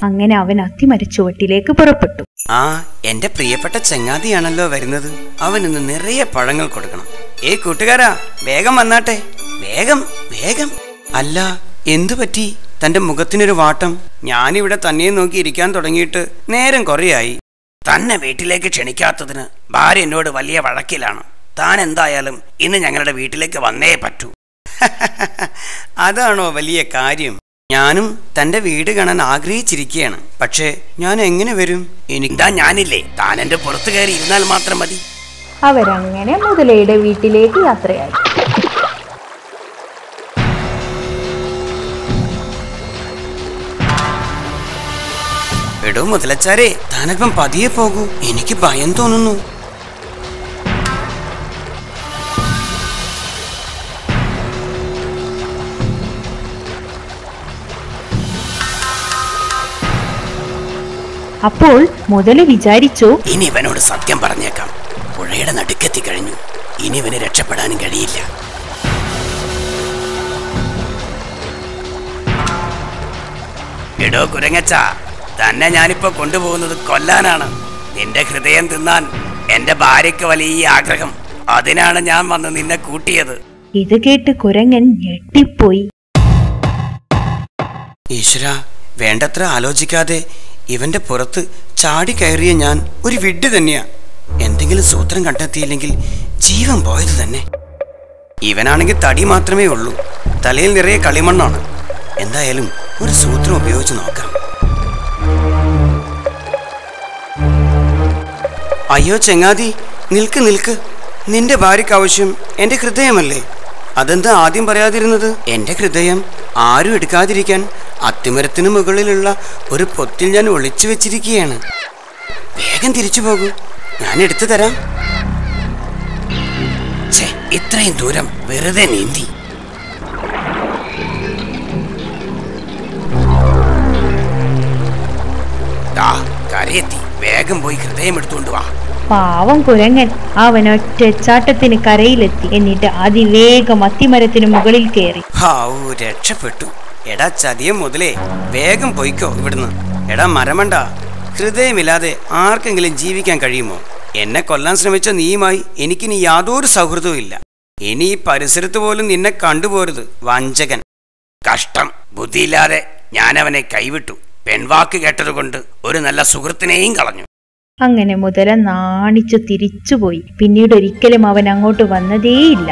അങ്ങനെ അവൻ അത്തിമരച്ചുവട്ടിലേക്ക് പുറപ്പെട്ടു. ആ, എന്റെ പ്രിയപ്പെട്ട ചങ്ങാതിയാണല്ലോ വരുന്നത്. അവൻ ഇന്ന് നിറയെ പഴങ്ങൾ കൊടുക്കണം. കൂട്ടുകാരാ, വേഗം വന്നാട്ടെ, വേഗം വേഗം. അല്ല, എന്തു പറ്റി തന്റെ മുഖത്തിനൊരു വാട്ടം? ഞാനിവിടെ തന്നെ നോക്കി ഇരിക്കാൻ തുടങ്ങിയിട്ട് നേരം കുറയായി. തന്നെ വീട്ടിലേക്ക് ക്ഷണിക്കാത്തതിന് ഭാര്യ എന്നോട് വലിയ വഴക്കിലാണ്. താൻ എന്തായാലും ഇന്ന് ഞങ്ങളുടെ വീട്ടിലേക്ക് വന്നേ പറ്റൂ. അതാണോ വലിയ കാര്യം? ഞാനും തന്റെ വീട് കാണാൻ ആഗ്രഹിച്ചിരിക്കുകയാണ്. പക്ഷേ ഞാൻ എങ്ങനെ വരും? എനിക്കാ ഞാനില്ലേ, താൻ എന്റെ പുറത്തു കയറി ഇരുന്നാൽ മാത്രം മതി. അവരങ്ങനെ മുതലയുടെ വീട്ടിലേക്ക് യാത്രയായി. എടോ മുതലച്ചാരെ, താനൽപ്പം പതിയെ പോകൂ, എനിക്ക് ഭയം തോന്നുന്നു. അപ്പോൾ മുതല് വിചാരിച്ചു, ഇനി ഇവനോട് സത്യം പറഞ്ഞേക്കാം. പുഴയുടെ നടുക്കെത്തി കഴിഞ്ഞു. ഇനി ഇവന് രക്ഷപ്പെടാനും കഴിയില്ല. എടോ കുരങ്ങച്ച, തന്നെ ഞാനിപ്പോ കൊണ്ടുപോകുന്നത് കൊല്ലാനാണ്. നിന്റെ ഹൃദയം തിന്നാൻ എന്റെ ഭാര്യയ്ക്ക് വലിയ ആഗ്രഹം. അതിനാണ് ഞാൻ വന്ന് നിന്നെ കൂട്ടിയത്. ഇത് കേട്ട് കുരങ്ങൻ ഞെട്ടിപ്പോയി. ഈശ്വര, വേണ്ടത്ര ആലോചിക്കാതെ ഇവന്റെ പുറത്ത് ചാടി കയറിയ ഞാൻ ഒരു വിഡ്ഢി തന്നെയാ. എന്തെങ്കിലും സൂത്രം കണ്ടെത്തിയില്ലെങ്കിൽ ജീവൻ പോയത് തന്നെ. ഇവനാണെങ്കിൽ തടി മാത്രമേ ഉള്ളൂ, തലയിൽ നിറയെ കളിമണ്ണാണ്. എന്തായാലും ഒരു സൂത്രം ഉപയോഗിച്ച് നോക്കാം. അയ്യോ ചെങ്ങാതി, നിൽക്ക് നിൽക്ക്. നിന്റെ ഭാര്യയ്ക്ക് ആവശ്യം എന്റെ ഹൃദയമല്ലേ? അതെന്താ ആദ്യം പറയാതിരുന്നത്? എന്റെ ഹൃദയം ആരും എടുക്കാതിരിക്കാൻ അത്തിമരത്തിന് മുകളിലുള്ള ഒരു പൊത്തിൽ ഞാൻ ഒളിച്ചു വെച്ചിരിക്കുകയാണ്. വേഗം തിരിച്ചു പോകൂ, ഞാൻ എടുത്തു തരാം. ഇത്രയും ദൂരം വെറുതെ നീന്തി. കരയെത്തി, വേഗം പോയി ഹൃദയം എടുത്തുകൊണ്ട് വാ. പാവം കുരങ്ങൻ അവൻ ഒറ്റച്ചാട്ടത്തിന് കരയിലെത്തി. എന്നിട്ട് അതിവേഗം അത്തിമരത്തിന് മുകളിൽ കയറി. രക്ഷപ്പെട്ടു. എടാ ചതിയം മുതലേ, വേഗം പോയിക്കോ ഇവിടുന്ന്. എടാ മരമണ്ട, ഹൃദയമില്ലാതെ ആർക്കെങ്കിലും ജീവിക്കാൻ കഴിയുമോ? എന്നെ കൊല്ലാൻ ശ്രമിച്ച നീയുമായി എനിക്കിനി യാതൊരു സൗഹൃദവും ഇല്ല. ഇനി ഈ പരിസരത്ത് പോലും നിന്നെ കണ്ടുപോരുത്, വഞ്ചകൻ. കഷ്ടം, ബുദ്ധിയില്ലാതെ ഞാനവനെ കൈവിട്ടു. പെൺവാക്ക് കേട്ടതുകൊണ്ട് ഒരു നല്ല സുഹൃത്തിനെയും കളഞ്ഞു. അങ്ങനെ മുതല നാണിച്ചു തിരിച്ചുപോയി. പിന്നീട് ഒരിക്കലും അവൻ അങ്ങോട്ട് വന്നതേയില്ല.